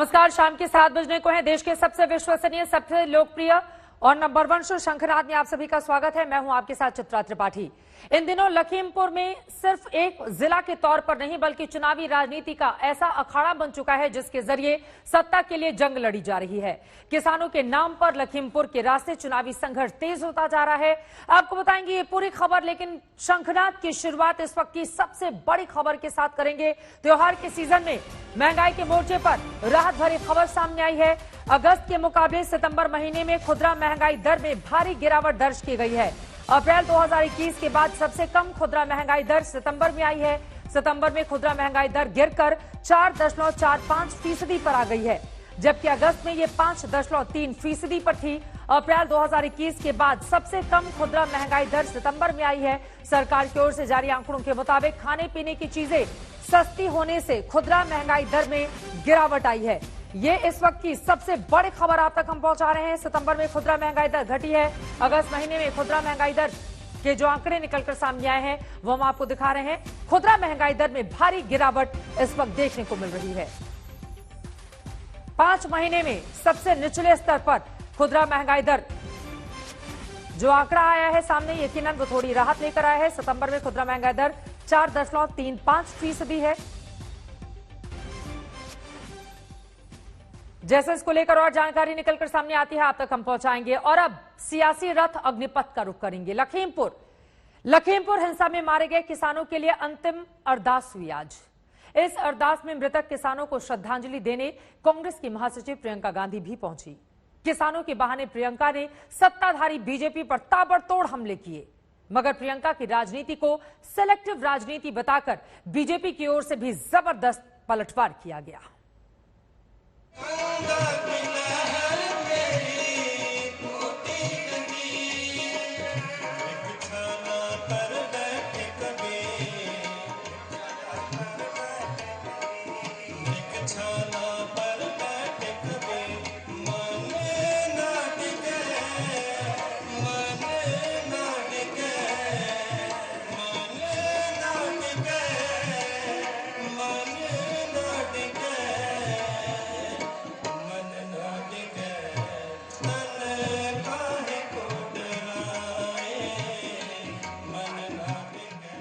नमस्कार, शाम के 7 बजने को है। देश के सबसे विश्वसनीय, सबसे लोकप्रिय और नंबर 1 शो शंखनाद में आप सभी का स्वागत है। मैं हूं आपके साथ चित्रा त्रिपाठी। इन दिनों लखीमपुर में सिर्फ एक जिला के तौर पर नहीं बल्कि चुनावी राजनीति का ऐसा अखाड़ा बन चुका है जिसके जरिए सत्ता के लिए जंग लड़ी जा रही है। किसानों के नाम पर लखीमपुर के रास्ते चुनावी संघर्ष तेज होता जा रहा है। आपको बताएंगे ये पूरी खबर, लेकिन शंखनाद की शुरुआत इस वक्त की सबसे बड़ी खबर के साथ करेंगे। त्योहार के सीजन में महंगाई के मोर्चे पर राहत भरी खबर सामने आई है। अगस्त के मुकाबले सितंबर महीने में खुदरा महंगाई दर में भारी गिरावट दर्ज की गई है। अप्रैल 2021 के बाद सबसे कम खुदरा महंगाई दर सितंबर में आई है। सितंबर में खुदरा महंगाई दर गिरकर 4.45% पर आ गई है, जबकि अगस्त में ये 5.3% पर थी। अप्रैल 2021 के बाद सबसे कम खुदरा महंगाई दर सितंबर में आई है। सरकार की ओर से जारी आंकड़ों के मुताबिक खाने पीने की चीजें सस्ती होने से खुदरा महंगाई दर में गिरावट आई है। ये इस वक्त की सबसे बड़ी खबर आप तक हम पहुंचा रहे हैं। सितंबर में खुदरा महंगाई दर घटी है। अगस्त महीने में खुदरा महंगाई दर के जो आंकड़े निकलकर सामने आए हैं वो हम आपको दिखा रहे हैं। खुदरा महंगाई दर में भारी गिरावट इस वक्त देखने को मिल रही है। 5 महीने में सबसे निचले स्तर पर खुदरा महंगाई दर जो आंकड़ा आया है सामने, यकीनन वो थोड़ी राहत लेकर आया है। सितंबर में खुदरा महंगाई दर 4.35% है। जैसे इसको लेकर और जानकारी निकलकर सामने आती है आप तक हम पहुंचाएंगे। और अब सियासी रथ अग्निपथ का रुख करेंगे। लखीमपुर हिंसा में मारे गए किसानों के लिए अंतिम अरदास हुई आज। इस अरदास में मृतक किसानों को श्रद्धांजलि देने कांग्रेस की महासचिव प्रियंका गांधी भी पहुंची। किसानों के बहाने प्रियंका ने सत्ताधारी बीजेपी पर ताबड़तोड़ हमले किए, मगर प्रियंका की राजनीति को सिलेक्टिव राजनीति बताकर बीजेपी की ओर से भी जबरदस्त पलटवार किया गया।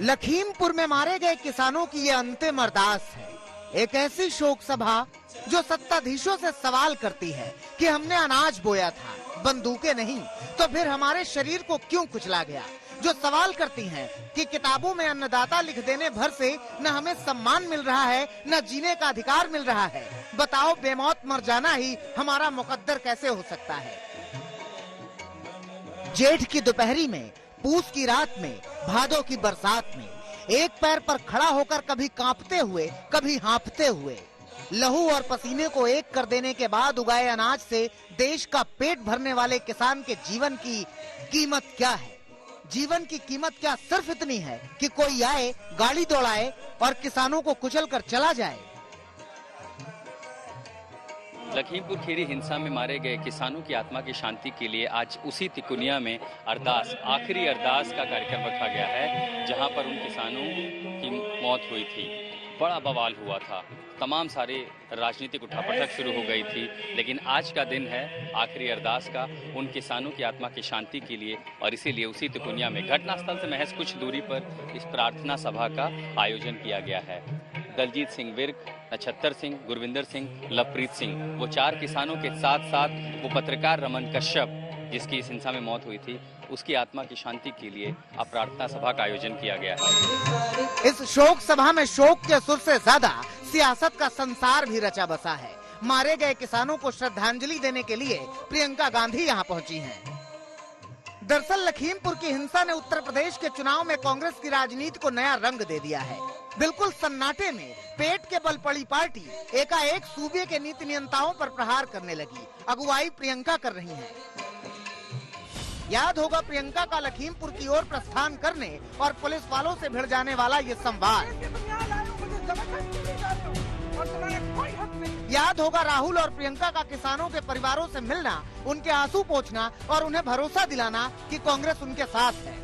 लखीमपुर में मारे गए किसानों की ये अंतिम अरदास है। एक ऐसी शोक सभा जो सत्ताधीशों से सवाल करती है कि हमने अनाज बोया था, बंदूकें नहीं, तो फिर हमारे शरीर को क्यों कुचला गया। जो सवाल करती हैं कि किताबों में अन्नदाता लिख देने भर से न हमें सम्मान मिल रहा है, न जीने का अधिकार मिल रहा है। बताओ, बेमौत मर जाना ही हमारा मुकद्दर कैसे हो सकता है। जेठ की दोपहरी में, पूस की रात में, भादों की बरसात में एक पैर पर खड़ा होकर कभी कांपते हुए कभी हाँफते हुए लहू और पसीने को एक कर देने के बाद उगाए अनाज से देश का पेट भरने वाले किसान के जीवन की कीमत क्या है। जीवन की कीमत क्या सिर्फ इतनी है कि कोई आए, गाड़ी दौड़ाए और किसानों को कुचल कर चला जाए। लखीमपुर खीरी हिंसा में मारे गए किसानों की आत्मा की शांति के लिए आज उसी तिकोनिया में अरदास, आखिरी अरदास का कार्यक्रम रखा गया है, जहां पर उन किसानों की मौत हुई थी। बड़ा बवाल हुआ था, तमाम सारे राजनीतिक उठापटक शुरू हो गई थी, लेकिन आज का दिन है आखिरी अरदास का, उन किसानों की आत्मा की शांति के लिए। और इसीलिए उसी तिकोनिया में घटनास्थल से महज कुछ दूरी पर इस प्रार्थना सभा का आयोजन किया गया है। दलजीत सिंह विर्क, नक्षत्र सिंह, गुरविंदर सिंह, लवप्रीत सिंह, वो 4 किसानों के साथ साथ वो पत्रकार रमन कश्यप, जिसकी इस हिंसा में मौत हुई थी, उसकी आत्मा की शांति के लिए अब प्रार्थना सभा का आयोजन किया गया है। इस शोक सभा में शोक के सुर से ज्यादा सियासत का संसार भी रचा बसा है। मारे गए किसानों को श्रद्धांजलि देने के लिए प्रियंका गांधी यहाँ पहुँची हैं। दरअसल लखीमपुर की हिंसा ने उत्तर प्रदेश के चुनाव में कांग्रेस की राजनीति को नया रंग दे दिया है। बिल्कुल सन्नाटे में पेट के बल पड़ी पार्टी एकाएक सूबे के नीति नियंताओं पर प्रहार करने लगी। अगुवाई प्रियंका कर रही हैं। याद होगा प्रियंका का लखीमपुर की ओर प्रस्थान करने और पुलिस वालों से भिड़ जाने वाला ये संवाद। याद होगा राहुल और प्रियंका का किसानों के परिवारों से मिलना, उनके आंसू पोंछना और उन्हें भरोसा दिलाना कि कांग्रेस उनके साथ है।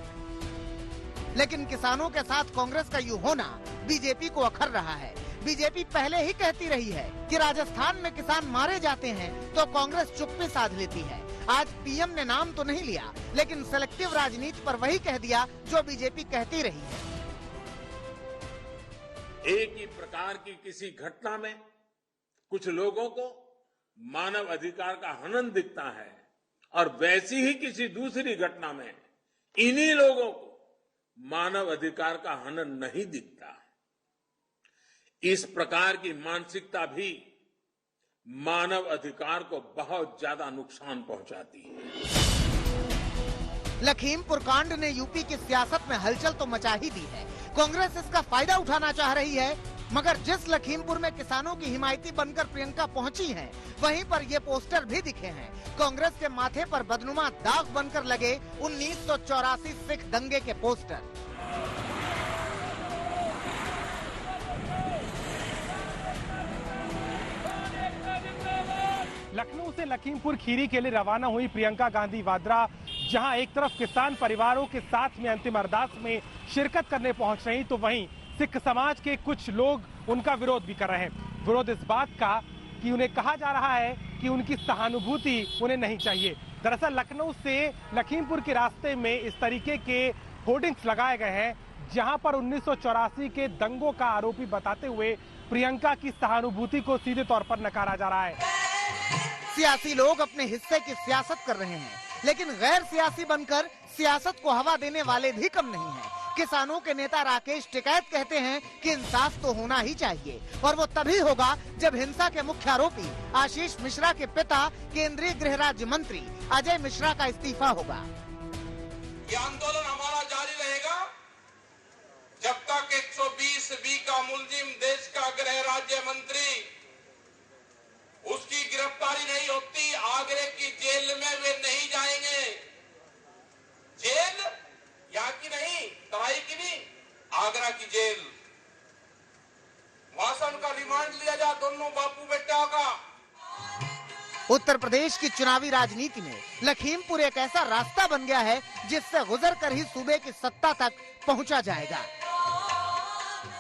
लेकिन किसानों के साथ कांग्रेस का यूं होना बीजेपी को अखर रहा है। बीजेपी पहले ही कहती रही है कि राजस्थान में किसान मारे जाते हैं तो कांग्रेस चुप्पी साध लेती है। आज पीएम ने नाम तो नहीं लिया, लेकिन सेलेक्टिव राजनीति पर वही कह दिया जो बीजेपी कहती रही है। एक ही प्रकार की किसी घटना में कुछ लोगों को मानव अधिकार का हनन दिखता है और वैसी ही किसी दूसरी घटना में इन्हीं लोगों को मानव अधिकार का हनन नहीं दिखता। इस प्रकार की मानसिकता भी मानव अधिकार को बहुत ज्यादा नुकसान पहुंचाती है। लखीमपुर कांड ने यूपी की सियासत में हलचल तो मचा ही दी है। कांग्रेस इसका फायदा उठाना चाह रही है, मगर जिस लखीमपुर में किसानों की हिमायती बनकर प्रियंका पहुंची हैं, वहीं पर ये पोस्टर भी दिखे हैं। कांग्रेस के माथे पर बदनुमा दाग बनकर लगे 1984 सिख दंगे के पोस्टर। लखनऊ से लखीमपुर खीरी के लिए रवाना हुई प्रियंका गांधी वाड्रा जहां एक तरफ किसान परिवारों के साथ में अंतिम अरदास में शिरकत करने पहुंच रही, तो वहीं सिख समाज के कुछ लोग उनका विरोध भी कर रहे हैं। विरोध इस बात का कि उन्हें कहा जा रहा है कि उनकी सहानुभूति उन्हें नहीं चाहिए। दरअसल लखनऊ से लखीमपुर के रास्ते में इस तरीके के होर्डिंग्स लगाए गए हैं जहां पर 1984 के दंगों का आरोपी बताते हुए प्रियंका की सहानुभूति को सीधे तौर पर नकारा जा रहा है। सियासी लोग अपने हिस्से की सियासत कर रहे हैं, लेकिन गैर सियासी बनकर सियासत को हवा देने वाले भी कम नहीं हैं। किसानों के नेता राकेश टिकैत कहते हैं कि इंसाफ तो होना ही चाहिए, और वो तभी होगा जब हिंसा के मुख्य आरोपी आशीष मिश्रा के पिता केंद्रीय गृह राज्य मंत्री अजय मिश्रा का इस्तीफा होगा। ये आंदोलन हमारा जारी रहेगा जब तक 120B का मुलजिम देश का गृह राज्य मंत्री उसकी गिरफ्तारी नहीं होती। आगरे की जेल में वे नहीं जाएंगे। जेल यहाँ की नहीं, तराई की नहीं, आगरा की जेल। वहां से उनका रिमांड लिया जा, दोनों बापू बेटा का। उत्तर प्रदेश की चुनावी राजनीति में लखीमपुर एक ऐसा रास्ता बन गया है जिससे गुजर कर ही सूबे की सत्ता तक पहुंचा जाएगा।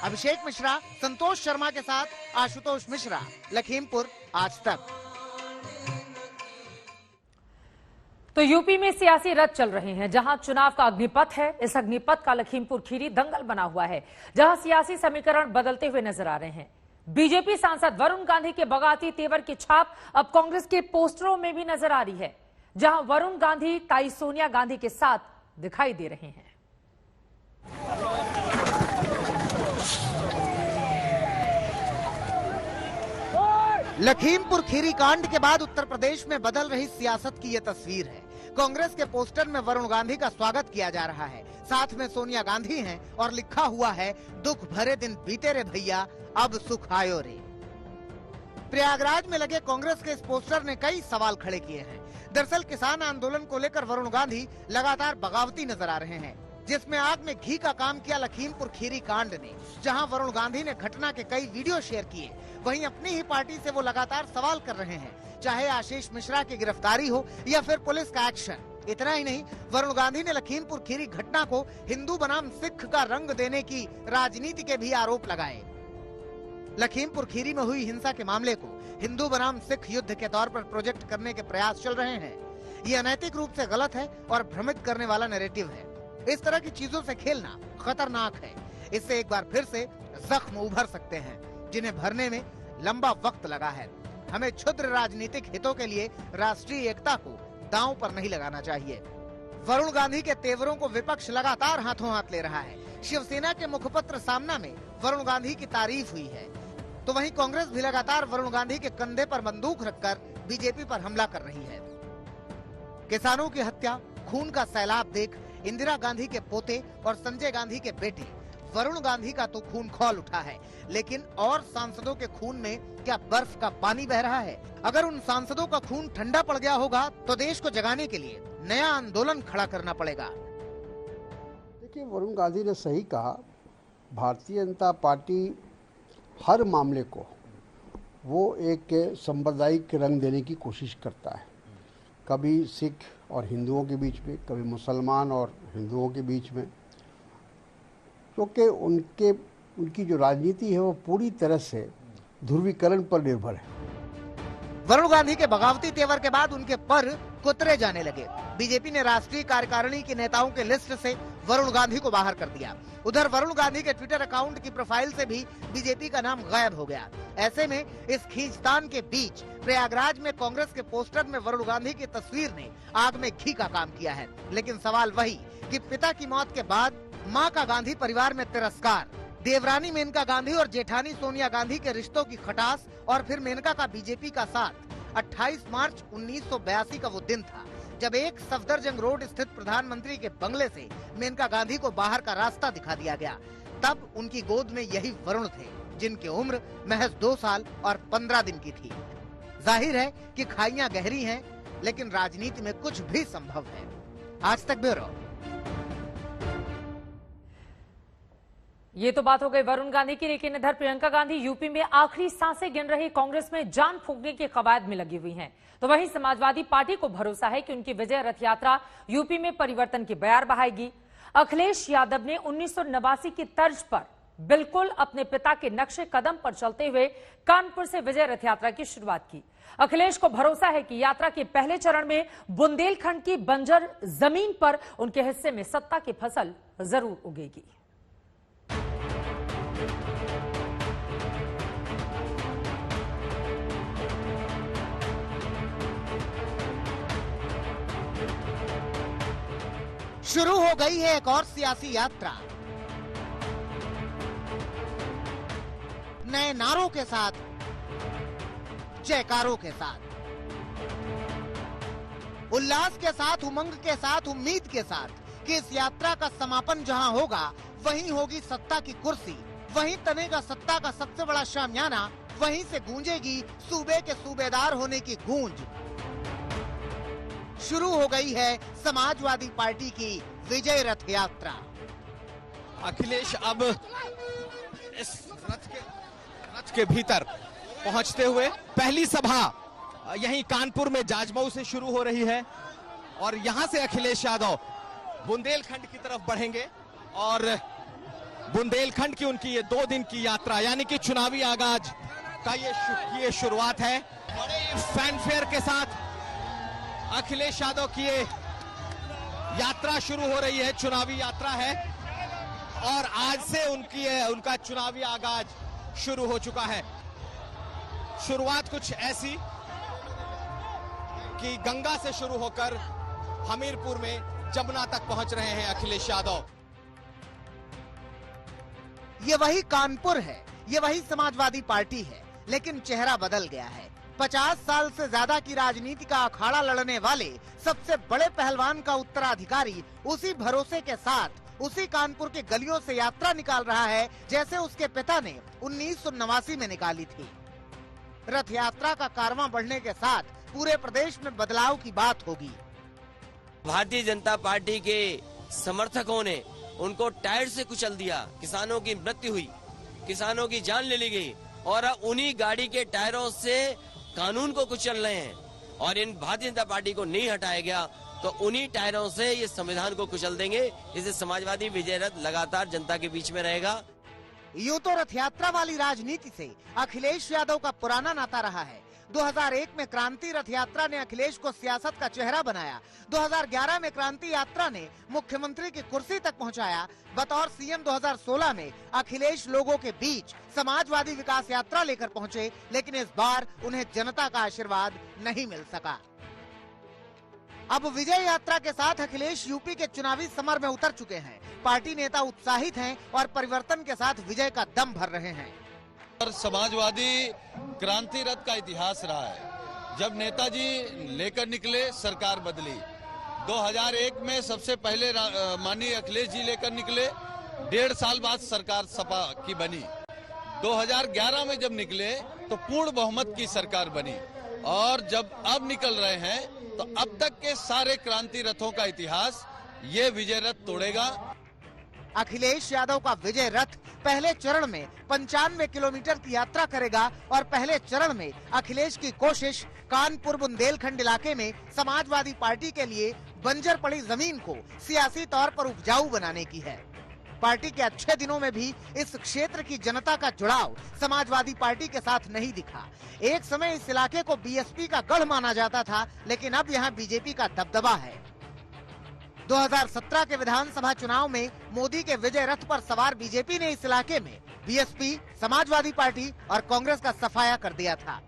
अभिषेक मिश्रा, संतोष शर्मा के साथ आशुतोष मिश्रा, लखीमपुर, आज तक। तो यूपी में सियासी रथ चल रहे हैं, जहां चुनाव का अग्निपथ है। इस अग्निपथ का लखीमपुर खीरी दंगल बना हुआ है, जहां सियासी समीकरण बदलते हुए नजर आ रहे हैं। बीजेपी सांसद वरुण गांधी के बगावती तेवर की छाप अब कांग्रेस के पोस्टरों में भी नजर आ रही है, जहां वरुण गांधी ताई सोनिया गांधी के साथ दिखाई दे रहे हैं। लखीमपुर खीरी कांड के बाद उत्तर प्रदेश में बदल रही सियासत की ये तस्वीर है। कांग्रेस के पोस्टर में वरुण गांधी का स्वागत किया जा रहा है, साथ में सोनिया गांधी हैं और लिखा हुआ है, दुख भरे दिन बीते रे भैया, अब सुख आयो रे। प्रयागराज में लगे कांग्रेस के इस पोस्टर ने कई सवाल खड़े किए हैं। दरअसल किसान आंदोलन को लेकर वरुण गांधी लगातार बगावती नजर आ रहे हैं, जिसमें आग में घी का काम किया लखीमपुर खीरी कांड ने। जहां वरुण गांधी ने घटना के कई वीडियो शेयर किए, वहीं अपनी ही पार्टी से वो लगातार सवाल कर रहे हैं, चाहे आशीष मिश्रा की गिरफ्तारी हो या फिर पुलिस का एक्शन। इतना ही नहीं, वरुण गांधी ने लखीमपुर खीरी घटना को हिंदू बनाम सिख का रंग देने की राजनीति के भी आरोप लगाए। लखीमपुर खीरी में हुई हिंसा के मामले को हिंदू बनाम सिख युद्ध के तौर पर प्रोजेक्ट करने के प्रयास चल रहे हैं। ये अनैतिक रूप से गलत है और भ्रमित करने वाला नैरेटिव है। इस तरह की चीजों से खेलना खतरनाक है। इससे एक बार फिर से जख्म उभर सकते हैं, जिन्हें भरने में लंबा वक्त लगा है। हमें क्षुद्र राजनीतिक हितों के लिए राष्ट्रीय एकता को दांव पर नहीं लगाना चाहिए। वरुण गांधी के तेवरों को विपक्ष लगातार हाथों हाथ ले रहा है। शिवसेना के मुखपत्र सामना में वरुण गांधी की तारीफ हुई है, तो वहीं कांग्रेस भी लगातार वरुण गांधी के कंधे पर बंदूक रखकर बीजेपी पर हमला कर रही है। किसानों की हत्या, खून का सैलाब देख इंदिरा गांधी के पोते और संजय गांधी के बेटे वरुण गांधी का तो खून खौल उठा है, लेकिन और सांसदों के खून में क्या बर्फ का पानी बह रहा है? अगर उन सांसदों का खून ठंडा पड़ गया होगा तो देश को जगाने के लिए नया आंदोलन खड़ा करना पड़ेगा। देखिए, वरुण गांधी ने सही कहा। भारतीय जनता पार्टी हर मामले को वो एक सांप्रदायिक रंग देने की कोशिश करता है। कभी सिख और हिंदुओं के बीच में, कभी मुसलमान और हिंदुओं के बीच में, क्योंकि उनके उनकी जो राजनीति है वो पूरी तरह से ध्रुवीकरण पर निर्भर है। वरुण गांधी के बगावती तेवर के बाद उनके पर कुतरे जाने लगे। बीजेपी ने राष्ट्रीय कार्यकारिणी के नेताओं के लिस्ट से वरुण गांधी को बाहर कर दिया। उधर वरुण गांधी के ट्विटर अकाउंट की प्रोफाइल से भी बीजेपी का नाम गायब हो गया। ऐसे में इस खींचतान के बीच प्रयागराज में कांग्रेस के पोस्टर में वरुण गांधी की तस्वीर ने आग में घी का काम किया है। लेकिन सवाल वही कि पिता की मौत के बाद मां का गांधी परिवार में तिरस्कार, देवरानी मेनका गांधी और जेठानी सोनिया गांधी के रिश्तों की खटास और फिर मेनका का बीजेपी का साथ। 28 मार्च 1982 का वो दिन था जब एक सफदरजंग रोड स्थित प्रधानमंत्री के बंगले से मेनका गांधी को बाहर का रास्ता दिखा दिया गया। तब उनकी गोद में यही वरुण थे जिनकी उम्र महज 2 साल और 15 दिन की थी। जाहिर है कि खाइयां गहरी हैं, लेकिन राजनीति में कुछ भी संभव है। आज तक ब्यूरो। ये तो बात हो गई वरुण गांधी की, लेकिन इधर प्रियंका गांधी यूपी में आखिरी सांसें गिन रही कांग्रेस में जान फूंकने के कवायद में लगी हुई हैं। तो वहीं समाजवादी पार्टी को भरोसा है कि उनकी विजय रथ यात्रा यूपी में परिवर्तन की बयार बहाएगी। अखिलेश यादव ने 1989 की तर्ज पर बिल्कुल अपने पिता के नक्शे कदम पर चलते हुए कानपुर से विजय रथ यात्रा की शुरुआत की। अखिलेश को भरोसा है कि यात्रा के पहले चरण में बुंदेलखंड की बंजर जमीन पर उनके हिस्से में सत्ता की फसल जरूर उगेगी। शुरू हो गई है एक और सियासी यात्रा। नए नारों के साथ, जयकारों के साथ, उल्लास के साथ, उमंग के साथ, उम्मीद के साथ कि इस यात्रा का समापन जहां होगा वहीं होगी सत्ता की कुर्सी, वहीं तनेगा सत्ता का सबसे बड़ा शामियाना, वहीं से गूंजेगी सूबे के सूबेदार होने की गूंज। शुरू हो गई है समाजवादी पार्टी की विजय रथ यात्रा। अखिलेश अब इस रथ के भीतर पहुंचते हुए पहली सभा यहीं कानपुर में जाजमऊ से शुरू हो रही है और यहां से अखिलेश यादव बुंदेलखंड की तरफ बढ़ेंगे और बुंदेलखंड की उनकी ये 2 दिन की यात्रा यानी कि चुनावी आगाज का ये शुरुआत है। बड़े फैनफेयर के साथ अखिलेश यादव की ये यात्रा शुरू हो रही है, चुनावी यात्रा है और आज से उनका चुनावी आगाज शुरू हो चुका है। शुरुआत कुछ ऐसी कि गंगा से शुरू होकर हमीरपुर में जमुना तक पहुंच रहे हैं अखिलेश यादव। ये वही कानपुर है, ये वही समाजवादी पार्टी है, लेकिन चेहरा बदल गया है। 50 साल से ज्यादा की राजनीति का अखाड़ा लड़ने वाले सबसे बड़े पहलवान का उत्तराधिकारी उसी भरोसे के साथ उसी कानपुर के गलियों से यात्रा निकाल रहा है जैसे उसके पिता ने 1989 में निकाली थी। रथ यात्रा का कारवां बढ़ने के साथ पूरे प्रदेश में बदलाव की बात होगी। भारतीय जनता पार्टी के समर्थकों ने उनको टायर से कुचल दिया, किसानों की मृत्यु हुई, किसानों की जान ले ली गई और उन्हीं गाड़ी के टायरों से कानून को कुचल रहे हैं और इन भारतीय जनता पार्टी को नहीं हटाया गया तो उन्हीं टायरों से ये संविधान को कुचल देंगे। इसे समाजवादी विजय रथ लगातार जनता के बीच में रहेगा। यूं तो रथ यात्रा वाली राजनीति से अखिलेश यादव का पुराना नाता रहा है। 2001 में क्रांति रथ यात्रा ने अखिलेश को सियासत का चेहरा बनाया। 2011 में क्रांति यात्रा ने मुख्यमंत्री की कुर्सी तक पहुंचाया। बतौर सीएम 2016 में अखिलेश लोगों के बीच समाजवादी विकास यात्रा लेकर पहुंचे, लेकिन इस बार उन्हें जनता का आशीर्वाद नहीं मिल सका। अब विजय यात्रा के साथ अखिलेश यूपी के चुनावी समर में उतर चुके हैं। पार्टी नेता उत्साहित हैं और परिवर्तन के साथ विजय का दम भर रहे हैं। और समाजवादी क्रांति रथ का इतिहास रहा है। जब नेताजी लेकर निकले, सरकार बदली। 2001 में सबसे पहले माननीय अखिलेश जी लेकर निकले, 1.5 साल बाद सरकार सपा की बनी। 2011 में जब निकले तो पूर्ण बहुमत की सरकार बनी और जब अब निकल रहे हैं तो अब तक के सारे क्रांति रथों का इतिहास ये विजय रथ तोड़ेगा। अखिलेश यादव का विजय रथ पहले चरण में 95 किलोमीटर की यात्रा करेगा और पहले चरण में अखिलेश की कोशिश कानपुर बुंदेलखंड इलाके में समाजवादी पार्टी के लिए बंजर पड़ी जमीन को सियासी तौर पर उपजाऊ बनाने की है। पार्टी के अच्छे दिनों में भी इस क्षेत्र की जनता का जुड़ाव समाजवादी पार्टी के साथ नहीं दिखा। एक समय इस इलाके को बीएसपी का गढ़ माना जाता था, लेकिन अब यहाँ बीजेपी का दबदबा है। 2017 के विधानसभा चुनाव में मोदी के विजय रथ पर सवार बीजेपी ने इस इलाके में बीएसपी, समाजवादी पार्टी और कांग्रेस का सफाया कर दिया था।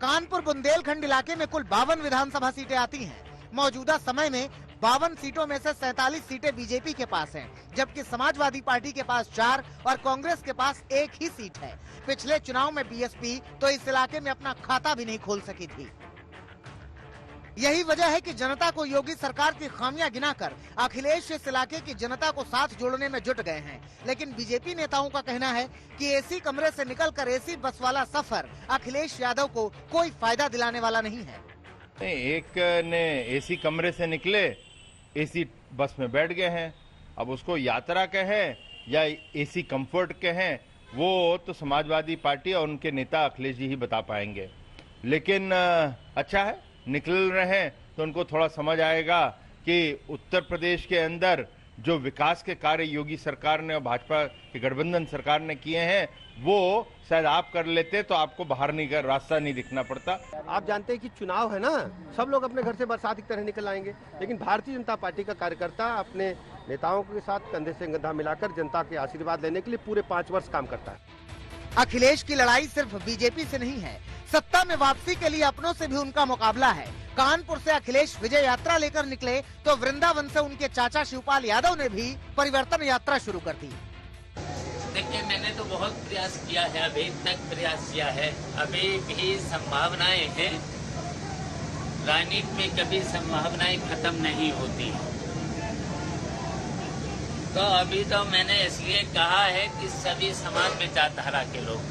कानपुर बुंदेलखंड इलाके में कुल 52 विधानसभा सीटें आती हैं। मौजूदा समय में 52 सीटों में से 47 सीटें बीजेपी के पास हैं, जबकि समाजवादी पार्टी के पास 4 और कांग्रेस के पास 1 ही सीट है। पिछले चुनाव में बीएसपी तो इस इलाके में अपना खाता भी नहीं खोल सकी थी। यही वजह है कि जनता को योगी सरकार की खामियां गिनाकर अखिलेश इस इलाके की जनता को साथ जोड़ने में जुट गए हैं। लेकिन बीजेपी नेताओं का कहना है कि एसी कमरे से निकलकर एसी बस वाला सफर अखिलेश यादव को कोई फायदा दिलाने वाला नहीं है। एक ने एसी कमरे से निकले, एसी बस में बैठ गए हैं। अब उसको यात्रा कहें या एसी कंफर्ट कहें, वो तो समाजवादी पार्टी और उनके नेता अखिलेश जी ही बता पाएंगे। लेकिन अच्छा है, निकल रहे हैं तो उनको थोड़ा समझ आएगा कि उत्तर प्रदेश के अंदर जो विकास के कार्य योगी सरकार ने और भाजपा के गठबंधन सरकार ने किए हैं, वो शायद आप कर लेते तो आपको बाहर नहीं कर रास्ता नहीं दिखना पड़ता। आप जानते हैं कि चुनाव है ना, सब लोग अपने घर से बरसात की तरह निकल आएंगे, लेकिन भारतीय जनता पार्टी का कार्यकर्ता अपने नेताओं के साथ कंधे से कंधा मिलाकर जनता के आशीर्वाद लेने के लिए पूरे 5 वर्ष काम करता है। अखिलेश की लड़ाई सिर्फ बीजेपी से नहीं है, सत्ता में वापसी के लिए अपनों से भी उनका मुकाबला है। कानपुर से अखिलेश विजय यात्रा लेकर निकले तो वृंदावन से उनके चाचा शिवपाल यादव ने भी परिवर्तन यात्रा शुरू कर दी। देखिए, मैंने तो बहुत प्रयास किया है, अभी तक प्रयास किया है, अभी भी संभावनाएं हैं। राजनीति में कभी संभावनाएं खत्म नहीं होती। तो अभी तो मैंने इसलिए कहा है कि सभी समाज विचारधारा के लोग,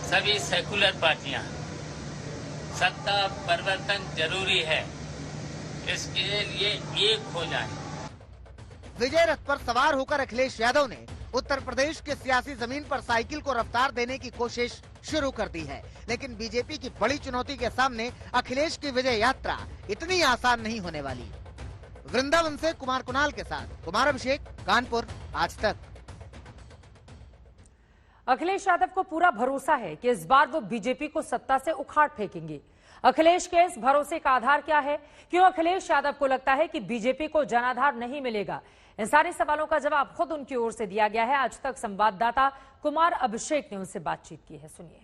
सभी सेकुलर पार्टियां, सत्ता परिवर्तन जरूरी है, इसके लिए एक हो जाए। विजय रथ पर सवार होकर अखिलेश यादव ने उत्तर प्रदेश के सियासी जमीन पर साइकिल को रफ्तार देने की कोशिश शुरू कर दी है, लेकिन बीजेपी की बड़ी चुनौती के सामने अखिलेश की विजय यात्रा इतनी आसान नहीं होने वाली। वृंदावन से कुमार कुणाल के साथ कुमार अभिषेक, कानपुर, आज तक। अखिलेश यादव को पूरा भरोसा है कि इस बार वो बीजेपी को सत्ता से उखाड़ फेंकेंगे। अखिलेश के इस भरोसे का आधार क्या है? क्यों अखिलेश यादव को लगता है कि बीजेपी को जनाधार नहीं मिलेगा? इन सारे सवालों का जवाब खुद उनकी ओर से दिया गया है। आज तक संवाददाता कुमार अभिषेक ने उनसे बातचीत की है, सुनिए।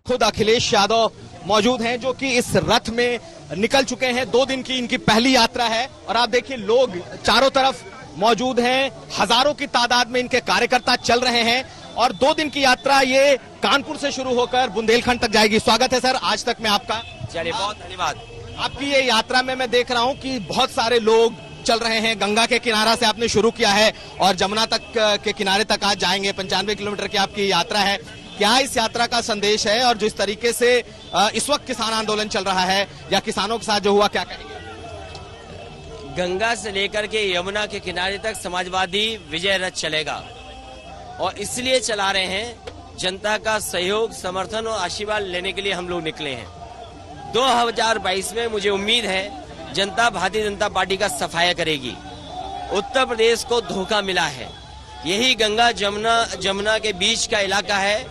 खुद अखिलेश यादव मौजूद हैं, जो कि इस रथ में निकल चुके हैं। 2 दिन की इनकी पहली यात्रा है और आप देखिए लोग चारों तरफ मौजूद हैं, हजारों की तादाद में इनके कार्यकर्ता चल रहे हैं और 2 दिन की यात्रा ये कानपुर से शुरू होकर बुंदेलखंड तक जाएगी। स्वागत है सर आज तक में आपका। चलिए, बहुत धन्यवाद। आपकी ये यात्रा में मैं देख रहा हूँ कि बहुत सारे लोग चल रहे हैं। गंगा के किनारा से आपने शुरू किया है और जमुना तक के किनारे तक आज जाएंगे। 95 किलोमीटर की आपकी यात्रा है। क्या इस यात्रा का संदेश है और जिस तरीके से इस वक्त किसान आंदोलन चल रहा है या किसानों के साथ जो हुआ, क्या कहेंगे? गंगा से लेकर के यमुना के किनारे तक समाजवादी विजय रथ चलेगा और इसलिए चला रहे हैं, जनता का सहयोग, समर्थन और आशीर्वाद लेने के लिए हम लोग निकले हैं। 2022 में मुझे उम्मीद है जनता भारतीय जनता पार्टी का सफाया करेगी। उत्तर प्रदेश को धोखा मिला है। यही गंगा जमुना के बीच का इलाका है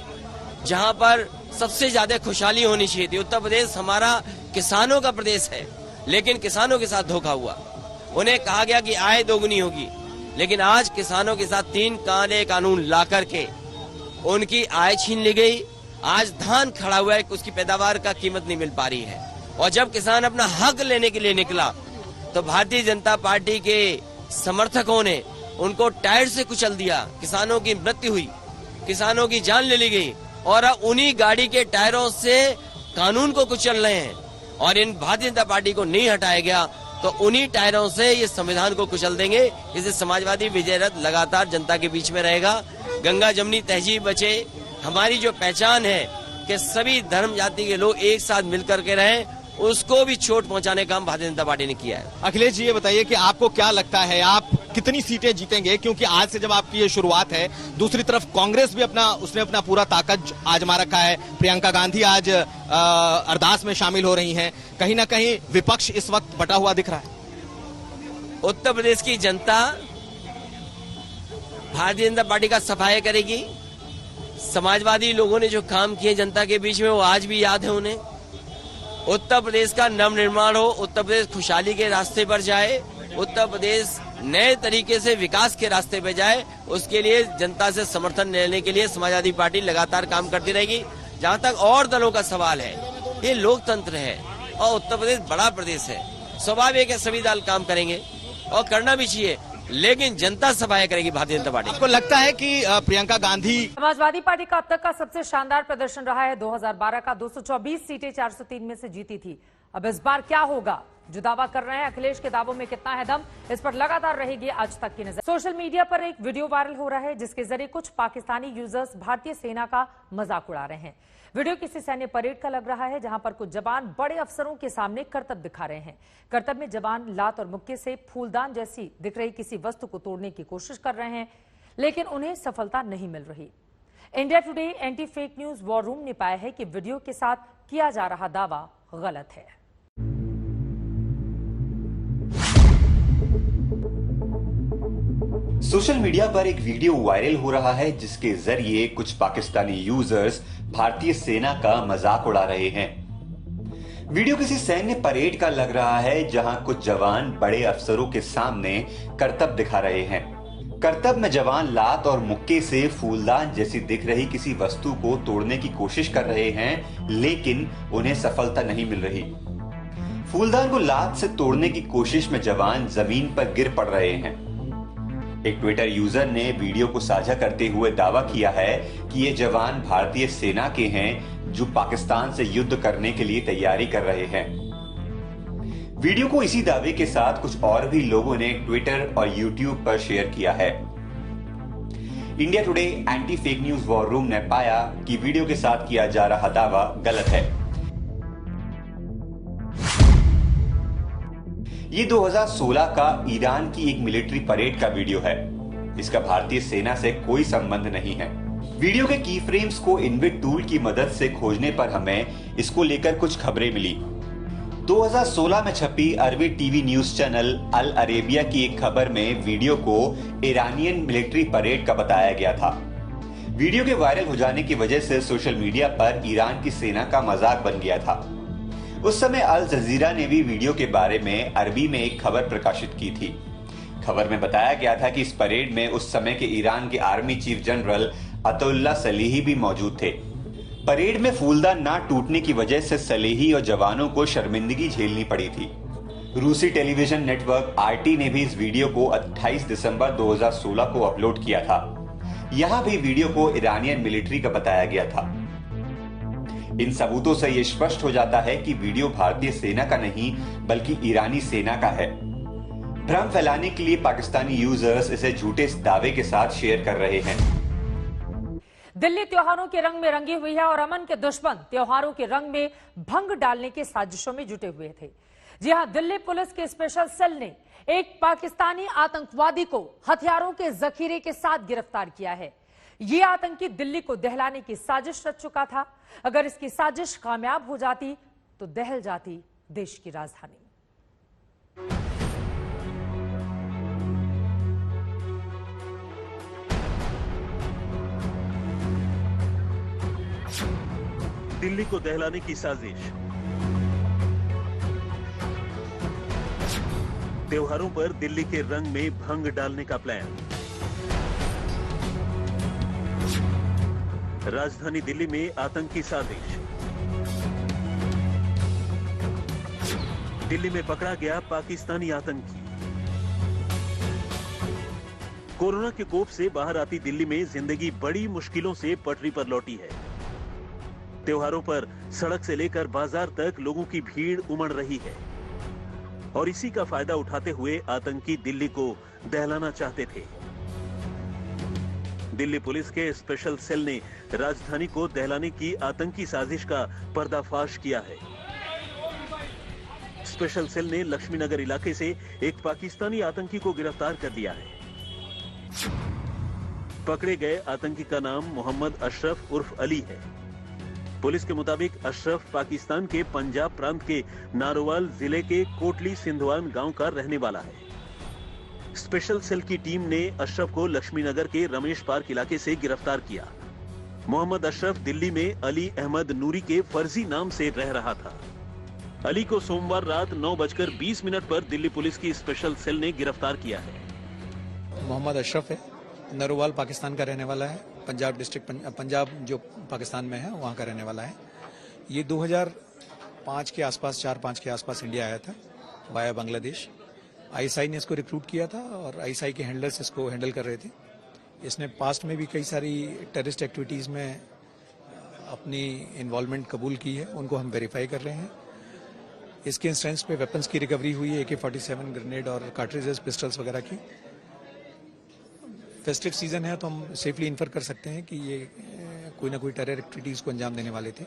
जहां पर सबसे ज्यादा खुशहाली होनी चाहिए थी। उत्तर प्रदेश हमारा किसानों का प्रदेश है, लेकिन किसानों के साथ धोखा हुआ। उन्हें कहा गया कि आय दोगुनी होगी, लेकिन आज किसानों के साथ 3 काले कानून ला करके उनकी आय छीन ली गई। आज धान खड़ा हुआ है, उसकी पैदावार का कीमत नहीं मिल पा रही है। और जब किसान अपना हक लेने के लिए निकला तो भारतीय जनता पार्टी के समर्थकों ने उनको टायर से कुचल दिया। किसानों की मृत्यु हुई, किसानों की जान ले ली गई और अब उन्हीं गाड़ी के टायरों से कानून को कुचल रहे हैं। और इन भारतीय जनता पार्टी को नहीं हटाया गया तो उन्हीं टायरों से ये संविधान को कुचल देंगे। इसे समाजवादी विजय रथ लगातार जनता के बीच में रहेगा। गंगा जमुनी तहजीब बचे, हमारी जो पहचान है कि सभी धर्म जाति के लोग एक साथ मिलकर के रहें, उसको भी चोट पहुंचाने का काम भारतीय जनता पार्टी ने किया है। अखिलेश जी, ये बताइए कि आपको क्या लगता है, आप कितनी सीटें जीतेंगे? क्योंकि आज से जब आपकी ये शुरुआत है, दूसरी तरफ कांग्रेस भी उसने अपना पूरा ताकत आजमा रखा है। प्रियंका गांधी आज अरदास में शामिल हो रही हैं। कहीं ना कहीं विपक्ष इस वक्त बटा हुआ दिख रहा है। उत्तर प्रदेश की जनता भारतीय जनता पार्टी का सफाया करेगी। समाजवादी लोगों ने जो काम किए जनता के बीच में वो आज भी याद है उन्हें। उत्तर प्रदेश का नवनिर्माण हो, उत्तर प्रदेश खुशहाली के रास्ते पर जाए, उत्तर प्रदेश नए तरीके से विकास के रास्ते पे जाए, उसके लिए जनता से समर्थन लेने के लिए समाजवादी पार्टी लगातार काम करती रहेगी। जहां तक और दलों का सवाल है, ये लोकतंत्र है और उत्तर प्रदेश बड़ा प्रदेश है, स्वाभाविक है सभी दल काम करेंगे और करना भी चाहिए, लेकिन जनता सफाया करेगी भारतीय जनता पार्टी। आपको लगता है कि प्रियंका गांधी समाजवादी पार्टी का अब तक का सबसे शानदार प्रदर्शन रहा है। 2012 का 224 सीटें 403 में से जीती थी। अब इस बार क्या होगा? जो दावा कर रहे हैं अखिलेश के दावों में कितना है दम, इस पर लगातार रहेगी आज तक की नजर। सोशल मीडिया पर एक वीडियो वायरल हो रहा है जिसके जरिए कुछ पाकिस्तानी यूजर्स भारतीय सेना का मजाक उड़ा रहे हैं। वीडियो किसी सैन्य परेड का लग रहा है जहां पर कुछ जवान बड़े अफसरों के सामने करतब दिखा रहे हैं। करतब में जवान लात और मुक्के से फूलदान जैसी दिख रही किसी वस्तु को तोड़ने की कोशिश कर रहे हैं, लेकिन उन्हें सफलता नहीं मिल रही। India today anti fake news war room ने पाया है कि वीडियो के साथ किया जा रहा दावा गलत है। सोशल मीडिया पर एक वीडियो वायरल हो रहा है जिसके जरिए कुछ पाकिस्तानी यूजर्स भारतीय सेना का मजाक उड़ा रहे हैं। वीडियो किसी सैन्य परेड का लग रहा है जहां कुछ जवान बड़े अफसरों के सामने करतब दिखा रहे हैं। करतब में जवान लात और मुक्के से फूलदान जैसी दिख रही किसी वस्तु को तोड़ने की कोशिश कर रहे हैं, लेकिन उन्हें सफलता नहीं मिल रही। फूलदान को लात से तोड़ने की कोशिश में जवान जमीन पर गिर पड़ रहे हैं। एक ट्विटर यूजर ने वीडियो को साझा करते हुए दावा किया है कि ये जवान भारतीय सेना के हैं जो पाकिस्तान से युद्ध करने के लिए तैयारी कर रहे हैं। वीडियो को इसी दावे के साथ कुछ और भी लोगों ने ट्विटर और यूट्यूब पर शेयर किया है। India today anti fake news war room ने पाया कि वीडियो के साथ किया जा रहा दावा गलत है। ये 2016 का ईरान की एक मिलिट्री परेड का वीडियो है। इसका भारतीय सेना से कोई संबंध नहीं है। वीडियो के की फ्रेम्स को इनविड टूल की मदद से खोजने पर हमें इसको लेकर कुछ खबरें मिली। 2016 में छपी अरबी टीवी न्यूज चैनल अल अरेबिया की एक खबर में वीडियो को ईरानियन मिलिट्री परेड का बताया गया था। वीडियो के वायरल हो जाने की वजह से सोशल मीडिया पर ईरान की सेना का मजाक बन गया था। उस समय अल जजीरा ने भी वीडियो के बारे में अरबी में एक खबर प्रकाशित की थी। खबर में बताया गया था कि इस परेड में उस समय के ईरान के आर्मी चीफ जनरल अतुल्ला सलेही भी मौजूद थे। परेड में फूलदान ना टूटने की वजह से सलेही और जवानों को शर्मिंदगी झेलनी पड़ी थी। रूसी टेलीविजन नेटवर्क आरटी ने भी इस वीडियो को 28 दिसंबर 2016 को अपलोड किया था। यहां भी वीडियो को ईरानियन मिलिट्री का बताया गया था। इन सबूतों से यह स्पष्ट हो जाता है कि वीडियो भारतीय सेना का नहीं बल्कि ईरानी सेना का है। भ्रम फैलाने के लिए पाकिस्तानी यूजर्स इसे झूठे दावे के साथ शेयर कर रहे हैं। दिल्ली त्योहारों के रंग में रंगी हुई है और अमन के दुश्मन त्योहारों के रंग में भंग डालने की साजिशों में जुटे हुए थे। जी हां, दिल्ली पुलिस के स्पेशल सेल ने एक पाकिस्तानी आतंकवादी को हथियारों के जखीरे के साथ गिरफ्तार किया है। ये आतंकी दिल्ली को दहलाने की साजिश रच चुका था। अगर इसकी साजिश कामयाब हो जाती तो दहल जाती देश की राजधानी। दिल्ली को दहलाने की साजिश। त्योहारों पर दिल्ली के रंग में भंग डालने का प्लान। राजधानी दिल्ली में आतंकी साजिश। दिल्ली में पकड़ा गया पाकिस्तानी आतंकी। कोरोना के कोप से बाहर आती दिल्ली में जिंदगी बड़ी मुश्किलों से पटरी पर लौटी है। त्योहारों पर सड़क से लेकर बाजार तक लोगों की भीड़ उमड़ रही है और इसी का फायदा उठाते हुए आतंकी दिल्ली को दहलाना चाहते थे। दिल्ली पुलिस के स्पेशल सेल ने राजधानी को दहलाने की आतंकी साजिश का पर्दाफाश किया है। स्पेशल सेल ने लक्ष्मीनगर इलाके से एक पाकिस्तानी आतंकी को गिरफ्तार कर लिया है। पकड़े गए आतंकी का नाम मोहम्मद अशरफ उर्फ अली है। पुलिस के मुताबिक अशरफ पाकिस्तान के पंजाब प्रांत के नारोवाल जिले के कोटली सिंधवान गांव का रहने वाला है। स्पेशल सेल की टीम ने अशरफ को लक्ष्मीनगर के रमेश पार्क इलाके से गिरफ्तार किया। मोहम्मद अशरफ दिल्ली में अली अहमद नूरी के फर्जी नाम से रह रहा था। अली को सोमवार रात 9:20 पर दिल्ली पुलिस की स्पेशल सेल ने गिरफ्तार किया है। मोहम्मद अशरफ है, नरोवाल पाकिस्तान का रहने वाला है, पंजाब डिस्ट्रिक्ट पंजाब जो पाकिस्तान में है वहाँ का रहने वाला है। ये 2005 के आसपास 4-5 के आसपास इंडिया आया था वाया बांग्लादेश। आईएसआई ने इसको रिक्रूट किया था और आईएसआई के हैंडलर्स इसको हैंडल कर रहे थे। इसने पास्ट में भी कई सारी टेररिस्ट एक्टिविटीज़ में अपनी इन्वॉल्वमेंट कबूल की है, उनको हम वेरीफाई कर रहे हैं। इसके इंस्टेंस पे वेपन्स की रिकवरी हुई है, AK-47 ग्रेनेड और कार्ट्रिजेस, पिस्टल्स वगैरह की। फेस्टिव सीजन है तो हम सेफली इन्फर कर सकते हैं कि ये कोई ना कोई टेरर एक्टिविटीज को अंजाम देने वाले थे।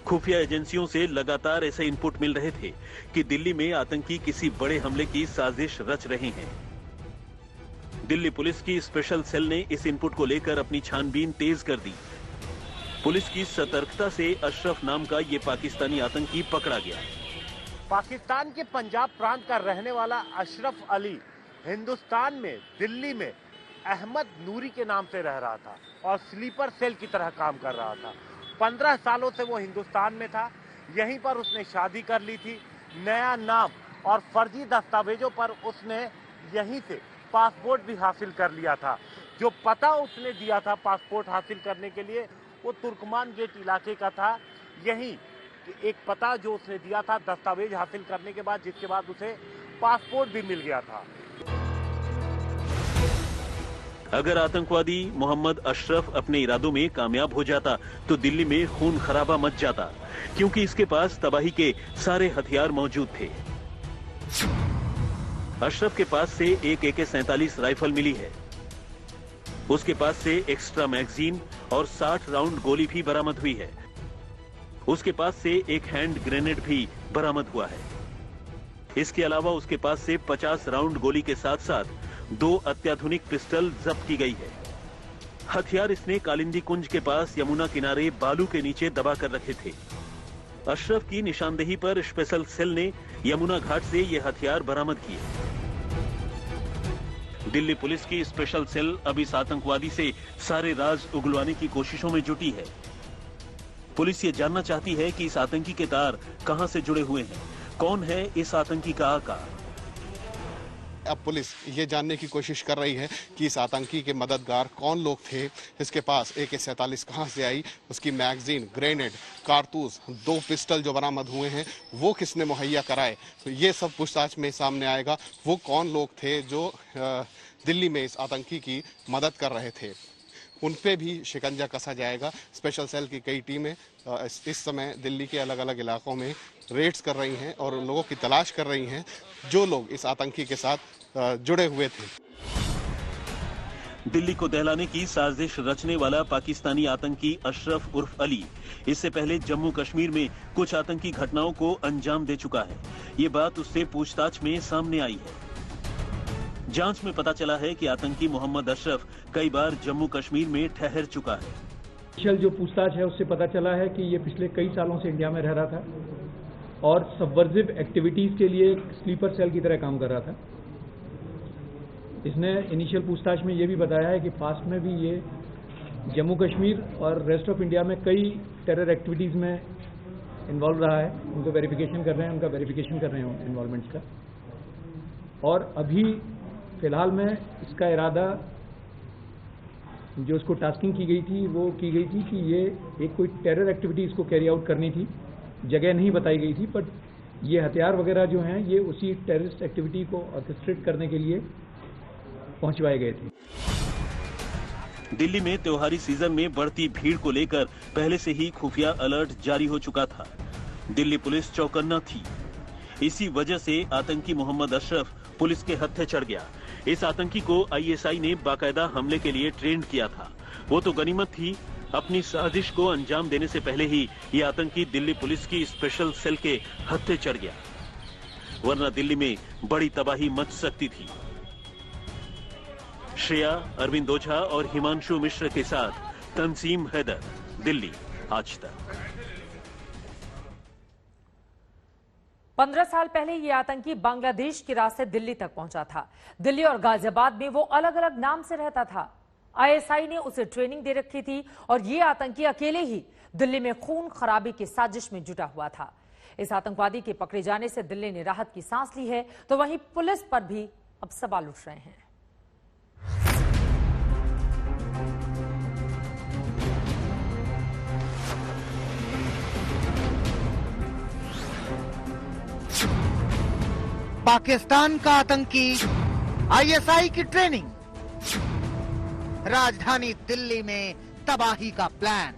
खुफिया एजेंसियों से लगातार ऐसे इनपुट मिल रहे थे कि दिल्ली में आतंकी किसी बड़े हमले की साजिश रच रहे हैं। दिल्ली पुलिस की स्पेशल सेल ने इस इनपुट को लेकर अपनी छानबीन तेज कर दी। पुलिस की सतर्कता से अशरफ नाम का ये पाकिस्तानी आतंकी पकड़ा गया। पाकिस्तान के पंजाब प्रांत का रहने वाला अशरफ अली हिंदुस्तान में दिल्ली में अहमद नूरी के नाम से रह रहा था और स्लीपर सेल की तरह काम कर रहा था। 15 सालों से वो हिंदुस्तान में था। यहीं पर उसने शादी कर ली थी। नया नाम और फर्जी दस्तावेजों पर उसने यहीं से पासपोर्ट भी हासिल कर लिया था। जो पता उसने दिया था पासपोर्ट हासिल करने के लिए वो तुर्कमान गेट इलाके का था। यही एक पता जो उसने दिया था दस्तावेज हासिल करने के बाद, जिसके बाद उसे पासपोर्ट भी मिल गया था। अगर आतंकवादी मोहम्मद अशरफ अपने इरादों में कामयाब हो जाता तो दिल्ली में खून खराबा मच जाता, क्योंकि इसके पास तबाही के सारे हथियार मौजूद थे। अशरफ के पास से एक AK-47 राइफल मिली है। उसके पास से एक्स्ट्रा मैगजीन और 60 राउंड गोली भी बरामद हुई है। उसके पास से एक हैंड ग्रेनेड भी बरामद हुआ है। इसके अलावा उसके पास से 50 राउंड गोली के साथ साथ 2 अत्याधुनिक पिस्टल जब्त की गई है। हथियार इसने कालिंदी कुंज के पास यमुना किनारे बालू के नीचे दबा कर रखे थे। अशरफ की निशानदेही पर स्पेशल सेल ने यमुना घाट से ये हथियार बरामद किए। दिल्ली पुलिस की स्पेशल सेल अब इस आतंकवादी से सारे राज उगलवाने की कोशिशों में जुटी है। पुलिस ये जानना चाहती है कि इस आतंकी के तार कहां से जुड़े हुए हैं, कौन है इस आतंकी का आका। अब पुलिस ये जानने की कोशिश कर रही है कि इस आतंकी के मददगार कौन लोग थे, इसके पास AK-47 कहां से आई, उसकी मैगजीन, ग्रेनेड, कारतूस, 2 पिस्टल जो बरामद हुए हैं वो किसने मुहैया कराए। तो ये सब पूछताछ में सामने आएगा। वो कौन लोग थे जो दिल्ली में इस आतंकी की मदद कर रहे थे, उन पे भी शिकंजा कसा जाएगा। स्पेशल सेल की कई टीमें इस समय दिल्ली के अलग अलग इलाकों में रेड्स कर रही हैं और लोगों की तलाश कर रही हैं जो लोग इस आतंकी के साथ जुड़े हुए थे। दिल्ली को दहलाने की साजिश रचने वाला पाकिस्तानी आतंकी अशरफ उर्फ अली इससे पहले जम्मू कश्मीर में कुछ आतंकी घटनाओं को अंजाम दे चुका है। ये बात उससे पूछताछ में सामने आई है। जांच में पता चला है कि आतंकी मोहम्मद अशरफ कई बार जम्मू कश्मीर में ठहर चुका है। इनिशियल जो पूछताछ है उससे पता चला है कि ये पिछले कई सालों से इंडिया में रह रहा था और सबवर्जिव एक्टिविटीज के लिए एक स्लीपर सेल की तरह काम कर रहा था। इसने इनिशियल पूछताछ में ये भी बताया है कि पास्ट में भी ये जम्मू कश्मीर और रेस्ट ऑफ इंडिया में कई टेरर एक्टिविटीज में इन्वॉल्व रहा है। उनको वेरिफिकेशन कर रहे हैं, उनका वेरिफिकेशन कर रहे हैं इन्वॉल्वमेंट्स का। और अभी फिलहाल में इसका इरादा जो उसको टास्किंग की गई थी वो की गई थी कि ये एक कोई टेरर एक्टिविटी इसको कैरी आउट करनी थी। जगह नहीं बताई गई थी, बट ये हथियार वगैरह जो हैं ये उसी टेररिस्ट एक्टिविटी को ऑर्केस्ट्रेट करने के लिए पहुंचवाए गए थे। दिल्ली में त्योहारी सीजन में बढ़ती भीड़ को लेकर पहले से ही खुफिया अलर्ट जारी हो चुका था। दिल्ली पुलिस चौकन्ना थी। इसी वजह से आतंकी मोहम्मद अशरफ पुलिस के हत्थे चढ़ गया। इस आतंकी को आईएसआई ने बाकायदा हमले के लिए ट्रेंड किया था। वो तो गनीमत थी, अपनी साजिश को अंजाम देने से पहले ही ये आतंकी दिल्ली पुलिस की स्पेशल सेल के हत्थे चढ़ गया, वरना दिल्ली में बड़ी तबाही मच सकती थी। श्रेया, अरविंद ओझा और हिमांशु मिश्र के साथ तंसीम हैदर, दिल्ली, आज तक। 15 साल पहले ये आतंकी बांग्लादेश के रास्ते दिल्ली तक पहुंचा था। दिल्ली और गाजियाबाद में वो अलग अलग नाम से रहता था। आईएसआई ने उसे ट्रेनिंग दे रखी थी और ये आतंकी अकेले ही दिल्ली में खून खराबी की साजिश में जुटा हुआ था। इस आतंकवादी के पकड़े जाने से दिल्ली ने राहत की सांस ली है, तो वहीं पुलिस पर भी अब सवाल उठ रहे हैं। पाकिस्तान का आतंकी आईएसआई की ट्रेनिंग, राजधानी दिल्ली में तबाही का प्लान।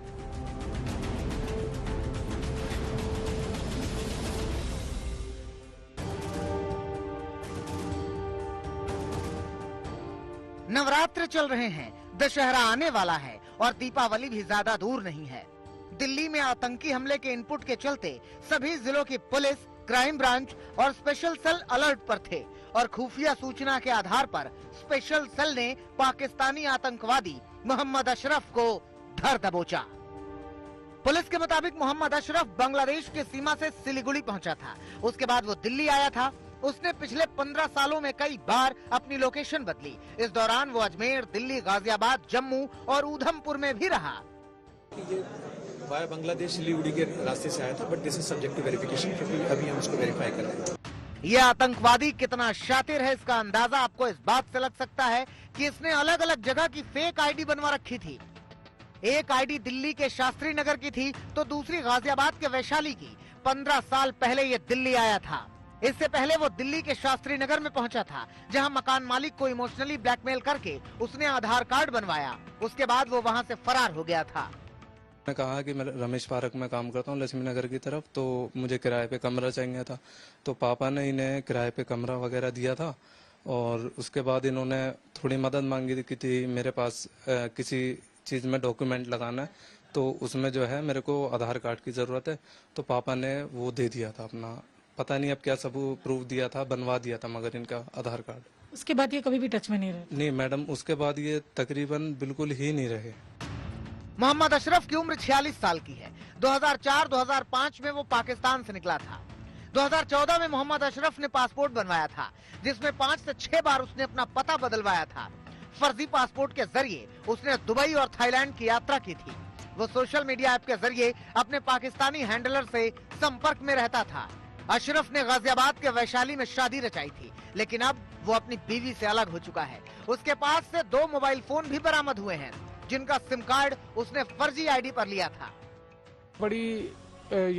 नवरात्र चल रहे हैं, दशहरा आने वाला है और दीपावली भी ज्यादा दूर नहीं है। दिल्ली में आतंकी हमले के इनपुट के चलते सभी जिलों की पुलिस, क्राइम ब्रांच और स्पेशल सेल अलर्ट पर थे और खुफिया सूचना के आधार पर स्पेशल सेल ने पाकिस्तानी आतंकवादी मोहम्मद अशरफ को धर दबोचा। पुलिस के मुताबिक मोहम्मद अशरफ बांग्लादेश के सीमा से सिलीगुड़ी पहुंचा था। उसके बाद वो दिल्ली आया था। उसने पिछले 15 सालों में कई बार अपनी लोकेशन बदली। इस दौरान वो अजमेर, दिल्ली, गाजियाबाद, जम्मू और उधमपुर में भी रहा। वाया बांग्लादेश सिलीगुड़ी के रास्ते से आया था, but this is subject to verification, क्योंकि अभी हम उसको वेरीफाई कर रहे हैं। ये आतंकवादी कितना शातिर है, इसका अंदाजा आपको इस बात से लग सकता है कि इसने अलग अलग जगह की फेक आईडी बनवा रखी थी। एक आईडी दिल्ली के शास्त्री नगर की थी तो दूसरी गाजियाबाद के वैशाली की। 15 साल पहले ये दिल्ली आया था। इससे पहले वो दिल्ली के शास्त्री नगर में पहुंचा था, जहां मकान मालिक को इमोशनली ब्लैकमेल करके उसने आधार कार्ड बनवाया। उसके बाद वो वहां से फरार हो गया था। मैं कहा कि मैं रमेश पार्क में काम करता हूँ लक्ष्मी नगर की तरफ, तो मुझे किराए पे कमरा चाहिए था। तो पापा ने इन्हें किराए पे कमरा वगैरह दिया था और उसके बाद इन्होंने थोड़ी मदद मांगी थी कि मेरे पास किसी चीज़ में डॉक्यूमेंट लगाना है, तो उसमें जो है मेरे को आधार कार्ड की ज़रूरत है। तो पापा ने वो दे दिया था अपना, पता नहीं अब क्या सबूत प्रूफ दिया था, बनवा दिया था मगर इनका आधार कार्ड। उसके बाद ये कभी भी टच में नहीं रहे? नहीं मैडम, उसके बाद ये तकरीबन बिल्कुल ही नहीं रहे। मोहम्मद अशरफ की उम्र 46 साल की है। 2004-2005 में वो पाकिस्तान से निकला था। 2014 में मोहम्मद अशरफ ने पासपोर्ट बनवाया था, जिसमें 5 से 6 बार उसने अपना पता बदलवाया था। फर्जी पासपोर्ट के जरिए उसने दुबई और थाईलैंड की यात्रा की थी। वो सोशल मीडिया ऐप के जरिए अपने पाकिस्तानी हैंडलर से संपर्क में रहता था। अशरफ ने गाजियाबाद के वैशाली में शादी रचाई थी, लेकिन अब वो अपनी बीवी से अलग हो चुका है। उसके पास से 2 मोबाइल फोन भी बरामद हुए हैं, जिनका सिम कार्ड उसने फर्जी आईडी पर लिया था। बड़ी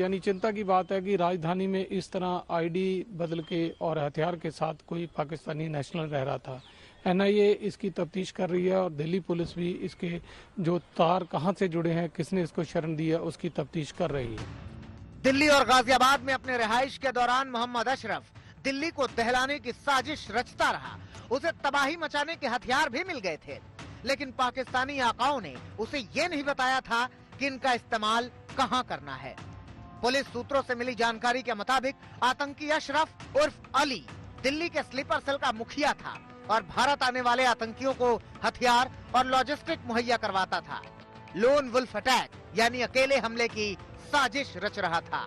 यानी चिंता की बात है कि राजधानी में इस तरह आईडी बदल के और हथियार के साथ कोई पाकिस्तानी नेशनल रह रहा था। एनआईए इसकी तफ्तीश कर रही है और दिल्ली पुलिस भी इसके जो तार कहां से जुड़े हैं, किसने इसको शरण दी है, उसकी तफ्तीश कर रही है। दिल्ली और गाजियाबाद में अपने रिहाइश के दौरान मोहम्मद अशरफ दिल्ली को दहलाने की साजिश रचता रहा। उसे तबाही मचाने के हथियार भी मिल गए थे, लेकिन पाकिस्तानी आकाओं ने उसे ये नहीं बताया था कि इनका इस्तेमाल कहां करना है। पुलिस सूत्रों से मिली जानकारी के मुताबिक आतंकी अशरफ उर्फ अली दिल्ली के स्लीपर सेल का मुखिया था और भारत आने वाले आतंकियों को हथियार और लॉजिस्टिक मुहैया करवाता था। लोन वुल्फ अटैक यानी अकेले हमले की साजिश रच रहा था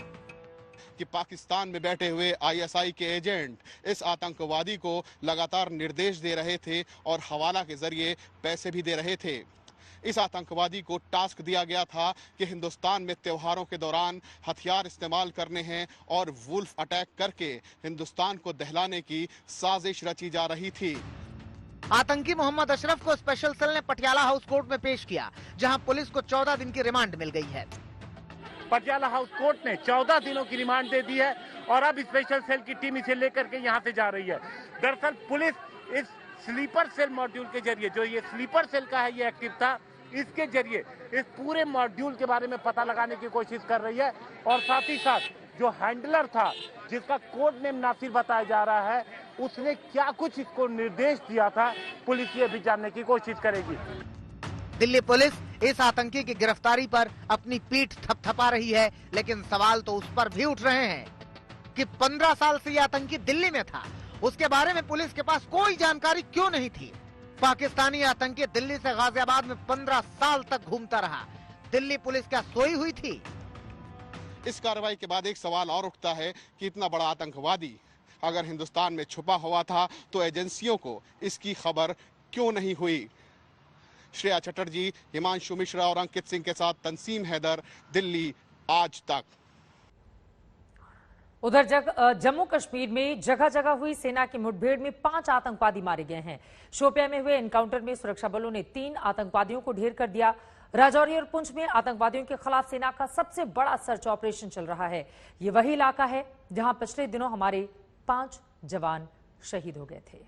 कि पाकिस्तान में बैठे हुए आईएसआई के एजेंट इस आतंकवादी को लगातार निर्देश दे रहे थे और हवाला के जरिए पैसे भी दे रहे थे। इस आतंकवादी को टास्क दिया गया था कि हिंदुस्तान में त्योहारों के दौरान हथियार इस्तेमाल करने हैं और वुल्फ अटैक करके हिंदुस्तान को दहलाने की साजिश रची जा रही थी। आतंकी मोहम्मद अशरफ को स्पेशल सेल ने पटियाला हाउस कोर्ट में पेश किया, जहां पुलिस को 14 दिन की रिमांड मिल गई है। पटियाला हाउस कोर्ट ने 14 दिनों की रिमांड दे दी है और अब स्पेशल सेल की टीम इसे लेकर के यहां से जा रही है। दरअसल पुलिस इस स्लीपर सेल मॉड्यूल के जरिए, जो ये स्लीपर सेल का है ये एक्टिव था, इसके जरिए इस पूरे मॉड्यूल के बारे में पता लगाने की कोशिश कर रही है और साथ ही साथ जो हैंडलर था, जिसका कोड नेम नासिर बताया जा रहा है, उसने क्या कुछ इसको निर्देश दिया था, पुलिस ये भी जानने की कोशिश करेगी। दिल्ली पुलिस इस आतंकी की गिरफ्तारी पर अपनी पीठ थपथपा रही है, लेकिन सवाल तो उस पर भी उठ रहे हैं कि 15 साल से ये आतंकी दिल्ली में था, उसके बारे में पुलिस के पास कोई जानकारी क्यों नहीं थी। पाकिस्तानी आतंकी दिल्ली से गाजियाबाद में 15 साल तक घूमता रहा, दिल्ली पुलिस क्या सोई हुई थी? इस कार्रवाई के बाद एक सवाल और उठता है कि इतना बड़ा आतंकवादी अगर हिंदुस्तान में छुपा हुआ था तो एजेंसियों को इसकी खबर क्यों नहीं हुई। श्रेया चटर्जी, हिमांशु मिश्रा और अंकित सिंह के साथ तंसीम हैदर, दिल्ली आज तक। उधर जम्मू कश्मीर में जगह जगह हुई सेना की मुठभेड़ में 5 आतंकवादी मारे गए हैं। शोपियां में हुए एनकाउंटर में सुरक्षा बलों ने 3 आतंकवादियों को ढेर कर दिया। राजौरी और पुंछ में आतंकवादियों के खिलाफ सेना का सबसे बड़ा सर्च ऑपरेशन चल रहा है। ये वही इलाका है जहां पिछले दिनों हमारे 5 जवान शहीद हो गए थे।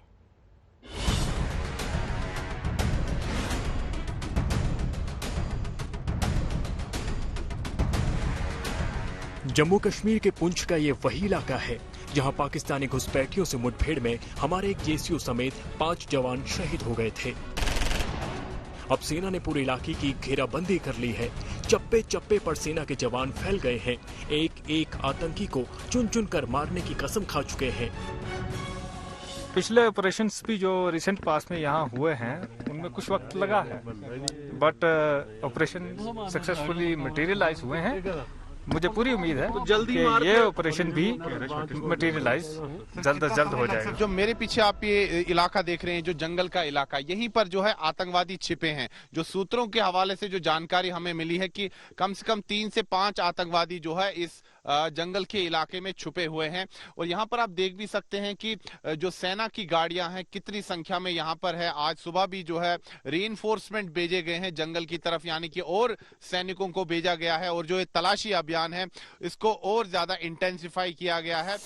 जम्मू कश्मीर के पुंछ का ये वही इलाका है जहां पाकिस्तानी घुसपैठियों से मुठभेड़ में हमारे एक जेसीओ समेत 5 जवान शहीद हो गए थे। अब सेना ने पूरे इलाके की घेराबंदी कर ली है। चप्पे चप्पे पर सेना के जवान फैल गए हैं। एक एक आतंकी को चुन चुन कर मारने की कसम खा चुके हैं। पिछले ऑपरेशंस भी जो रिसेंट पास में यहाँ हुए हैं उनमें कुछ वक्त लगा है, बट ऑपरेशन सक्सेसफुली मटेरियलाइज हुए हैं। मुझे पूरी उम्मीद है तो जल्दी कि ये ऑपरेशन भी मटेरियलाइज जल्द से जल्द हो जाएगा। जो मेरे पीछे आप ये इलाका देख रहे हैं, जो जंगल का इलाका, यहीं पर जो है आतंकवादी छिपे हैं। जो सूत्रों के हवाले से जो जानकारी हमें मिली है कि कम से कम 3 से 5 आतंकवादी जो है इस जंगल के इलाके में छुपे हुए हैं। और यहाँ पर आप देख भी सकते हैं कि जो सेना की गाड़ियां हैं कितनी संख्या में यहाँ पर है। आज सुबह भी जो है रीइंफोर्समेंट भेजे गए हैं जंगल की तरफ, यानी कि और सैनिकों को भेजा गया है और जो ये तलाशी अभियान है इसको और ज्यादा इंटेंसिफाई किया गया है।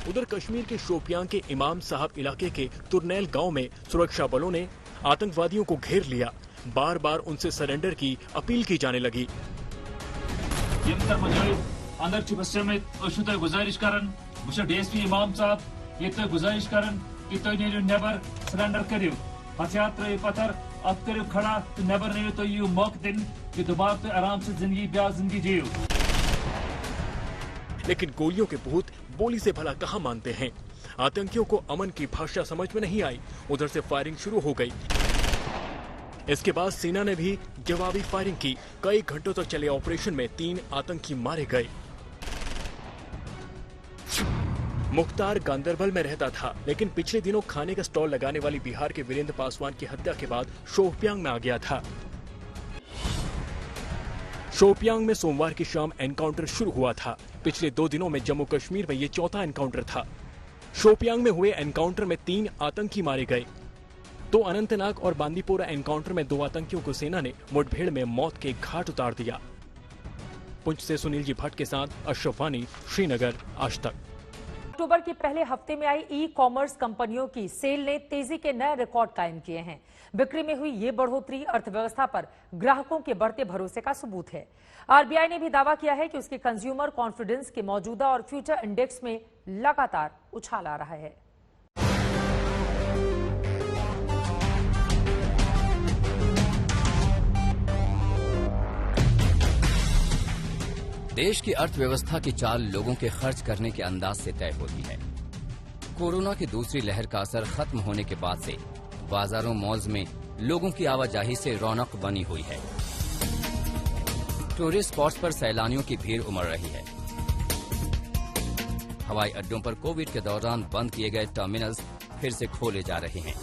उधर कश्मीर के शोपियां के इमाम साहब इलाके के तुरनैल गांव में सुरक्षा बलों ने आतंकवादियों को घेर लिया। बार बार उनसे सरेंडर की अपील की जाने लगी। गुजारिश करन डीएसपी इमाम साहब ये गुजारिश करन कि नेबर सरेंडर करियो, हथियार त्रो पत्थर अब करियो खड़ा तो नेबर नहीं तो यू मौके दिन कि दोबारा तो आराम से जिंदगी जियो। लेकिन गोलियों के भूत बोली से भला कहाँ मानते हैं। आतंकियों को अमन की भाषा समझ में नहीं आई। उधर से फायरिंग शुरू हो गई। इसके बाद सेना ने भी जवाबी फायरिंग की। कई घंटों तक चले ऑपरेशन में 3 आतंकी मारे गए। मुख्तार गांदरबल में रहता था, लेकिन पिछले दिनों खाने का स्टॉल लगाने वाली बिहार के वीरेंद्र पासवान की हत्या के बाद शोपियांग में आ गया था। शोपियांग में सोमवार की शाम एनकाउंटर शुरू हुआ था। पिछले 2 दिनों में जम्मू कश्मीर में ये 4था एनकाउंटर था। शोपियांग में हुए एनकाउंटर में 3 आतंकी मारे गए। तो अनंतनाग और बांदीपोरा एनकाउंटर में 2 आतंकियों को सेना ने मुठभेड़ में मौत के घाट उतार दिया। पुंछ से सुनील जी भट्ट के साथ अशरफ वानी, श्रीनगर, आज तक। अक्टूबर के पहले हफ्ते में आई ई कॉमर्स कंपनियों की सेल ने तेजी के नए रिकॉर्ड कायम किए हैं। बिक्री में हुई ये बढ़ोतरी अर्थव्यवस्था पर ग्राहकों के बढ़ते भरोसे का सबूत है। आरबीआई ने भी दावा किया है कि उसके कंज्यूमर कॉन्फिडेंस के मौजूदा और फ्यूचर इंडेक्स में लगातार उछाल आ रहा है। देश की अर्थव्यवस्था की चाल लोगों के खर्च करने के अंदाज से तय होती है। कोरोना की दूसरी लहर का असर खत्म होने के बाद से बाजारों मॉल्स में लोगों की आवाजाही से रौनक बनी हुई है। टूरिस्ट स्पॉट्स पर सैलानियों की भीड़ उमड़ रही है। हवाई अड्डों पर कोविड के दौरान बंद किए गए टर्मिनल्स फिर से खोले जा रहे हैं।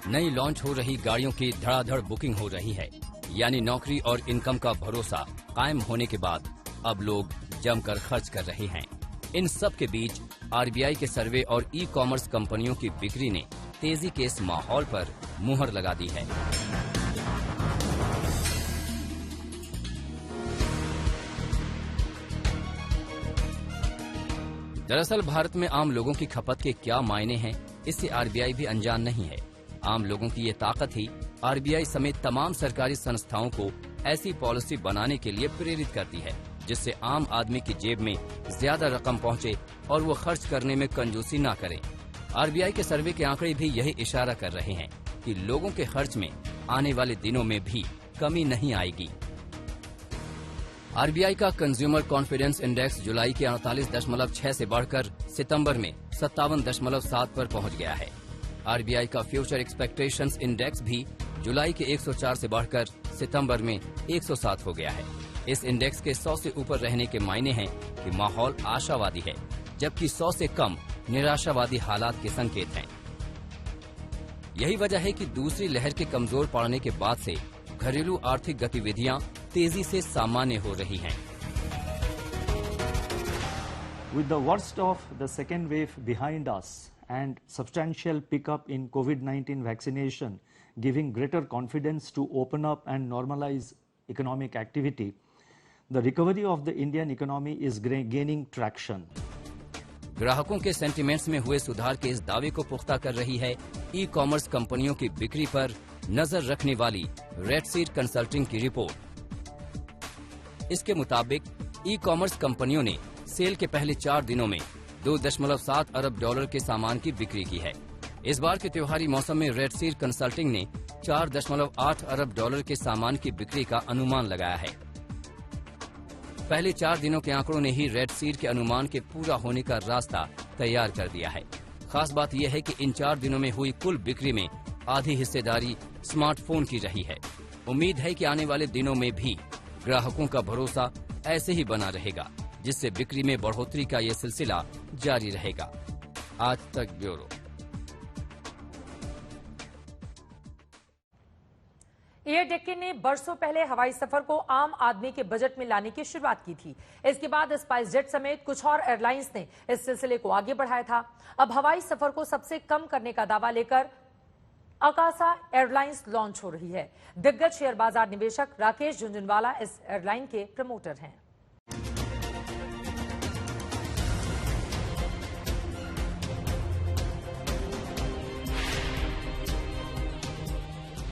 नई लॉन्च हो रही गाड़ियों की धड़ाधड़ बुकिंग हो रही है। यानी नौकरी और इनकम का भरोसा कायम होने के बाद अब लोग जमकर खर्च कर रहे हैं। इन सब के बीच आरबीआई के सर्वे और ई कॉमर्स कंपनियों की बिक्री ने तेजी के इस माहौल पर मुहर लगा दी है। दरअसल भारत में आम लोगों की खपत के क्या मायने हैं, इससे आरबीआई भी अनजान नहीं है। आम लोगों की ये ताकत ही आरबीआई समेत तमाम सरकारी संस्थाओं को ऐसी पॉलिसी बनाने के लिए प्रेरित करती है जिससे आम आदमी की जेब में ज्यादा रकम पहुंचे और वो खर्च करने में कंजूसी ना करे। आरबीआई के सर्वे के आंकड़े भी यही इशारा कर रहे हैं कि लोगों के खर्च में आने वाले दिनों में भी कमी नहीं आएगी। आरबीआई का कंज्यूमर कॉन्फिडेंस इंडेक्स जुलाई के 48.6 से बढ़कर सितंबर में 57.7 पर पहुंच गया है। आरबीआई का फ्यूचर एक्सपेक्टेशंस इंडेक्स भी जुलाई के 104 से बढ़कर सितंबर में 107 हो गया है। इस इंडेक्स के 100 से ऊपर रहने के मायने हैं कि माहौल आशावादी है, जबकि 100 से कम निराशावादी हालात के संकेत हैं। यही वजह है कि दूसरी लहर के कमजोर पड़ने के बाद से घरेलू आर्थिक गतिविधियां तेजी से सामान्य हो रही हैं। With the worst of the second wave behind us and substantial pickup in COVID-19 vaccination giving greater confidence to open up and normalize economic activity, the recovery of the Indian economy is gaining traction. ग्राहकों के sentiments में हुए सुधार के इस दावे को पुख्ता कर रही है ई कॉमर्स कंपनियों की बिक्री पर नजर रखने वाली रेडसीड कंसल्टिंग की रिपोर्ट। इसके मुताबिक ई कॉमर्स कंपनियों ने सेल के पहले 4 दिनों में 2.7 अरब डॉलर के सामान की बिक्री की है। इस बार के त्योहारी मौसम में रेडसीड कंसल्टिंग ने 4.8 अरब डॉलर के सामान की बिक्री का अनुमान लगाया है। पहले 4 दिनों के आंकड़ों ने ही रेडसीड के अनुमान के पूरा होने का रास्ता तैयार कर दिया है। खास बात यह है कि इन 4 दिनों में हुई कुल बिक्री में आधी हिस्सेदारी स्मार्टफोन की रही है। उम्मीद है कि आने वाले दिनों में भी ग्राहकों का भरोसा ऐसे ही बना रहेगा, जिससे बिक्री में बढ़ोतरी का ये सिलसिला जारी रहेगा। आज तक ब्यूरो। एयर डेक्कन ने बरसों पहले हवाई सफर को आम आदमी के बजट में लाने की शुरुआत की थी। इसके बाद स्पाइस जेट समेत कुछ और एयरलाइंस ने इस सिलसिले को आगे बढ़ाया था। अब हवाई सफर को सबसे कम करने का दावा लेकर अकासा एयरलाइंस लॉन्च हो रही है। दिग्गज शेयर बाजार निवेशक राकेश झुंझुनवाला इस एयरलाइन के प्रमोटर हैं।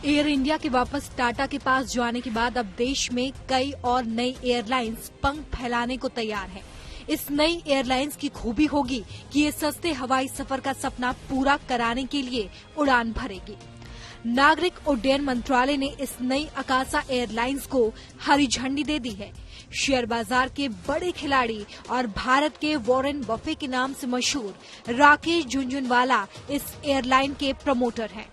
एयर इंडिया के वापस टाटा के पास जाने के बाद अब देश में कई और नई एयरलाइंस पंख फैलाने को तैयार हैं। इस नई एयरलाइंस की खूबी होगी कि ये सस्ते हवाई सफर का सपना पूरा कराने के लिए उड़ान भरेगी। नागरिक उड्डयन मंत्रालय ने इस नई अकासा एयरलाइंस को हरी झंडी दे दी है। शेयर बाजार के बड़े खिलाड़ी और भारत के वॉरेन बफे के नाम से मशहूर राकेश झुंझुनवाला इस एयरलाइन के प्रमोटर हैं।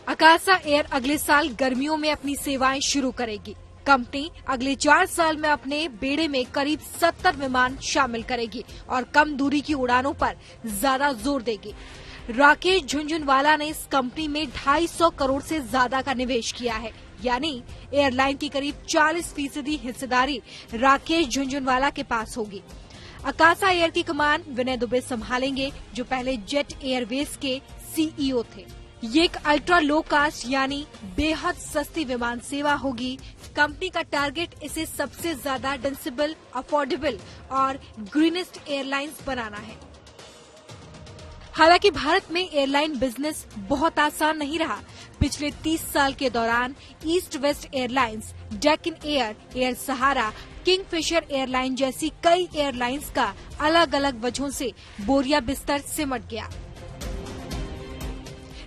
अकासा एयर अगले साल गर्मियों में अपनी सेवाएं शुरू करेगी। कंपनी अगले 4 साल में अपने बेड़े में करीब 70 विमान शामिल करेगी और कम दूरी की उड़ानों पर ज्यादा जोर देगी। राकेश झुंझुनवाला ने इस कंपनी में 250 करोड़ से ज्यादा का निवेश किया है, यानी एयरलाइन की करीब 40% हिस्सेदारी राकेश झुंझुनवाला के पास होगी। अकासा एयर की कमान विनय दुबे संभालेंगे, जो पहले जेट एयरवेज के CEO थे। ये एक अल्ट्रा लो कास्ट यानी बेहद सस्ती विमान सेवा होगी। कंपनी का टारगेट इसे सबसे ज्यादा डेंसिबल, अफोर्डेबल और ग्रीनेस्ट एयरलाइंस बनाना है। हालांकि भारत में एयरलाइन बिजनेस बहुत आसान नहीं रहा। पिछले 30 साल के दौरान East West Airlines, Deccan Air, Air Sahara, Kingfisher Airline जैसी कई एयरलाइंस का अलग अलग वजहों से बोरिया बिस्तर सिमट गया।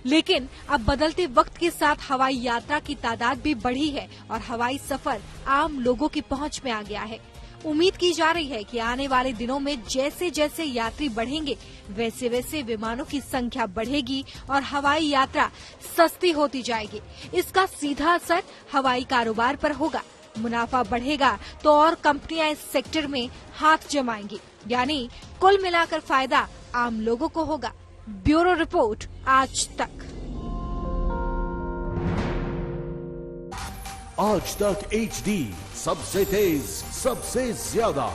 लेकिन अब बदलते वक्त के साथ हवाई यात्रा की तादाद भी बढ़ी है और हवाई सफर आम लोगों की पहुंच में आ गया है। उम्मीद की जा रही है कि आने वाले दिनों में जैसे जैसे यात्री बढ़ेंगे, वैसे वैसे विमानों की संख्या बढ़ेगी और हवाई यात्रा सस्ती होती जाएगी। इसका सीधा असर हवाई कारोबार पर होगा। मुनाफा बढ़ेगा तो और कंपनियां इस सेक्टर में हाथ जमाएंगी, यानी कुल मिलाकर फायदा आम लोगों को होगा। ब्यूरो रिपोर्ट, आज तक। आज तक HD, सबसे तेज, सबसे ज्यादा।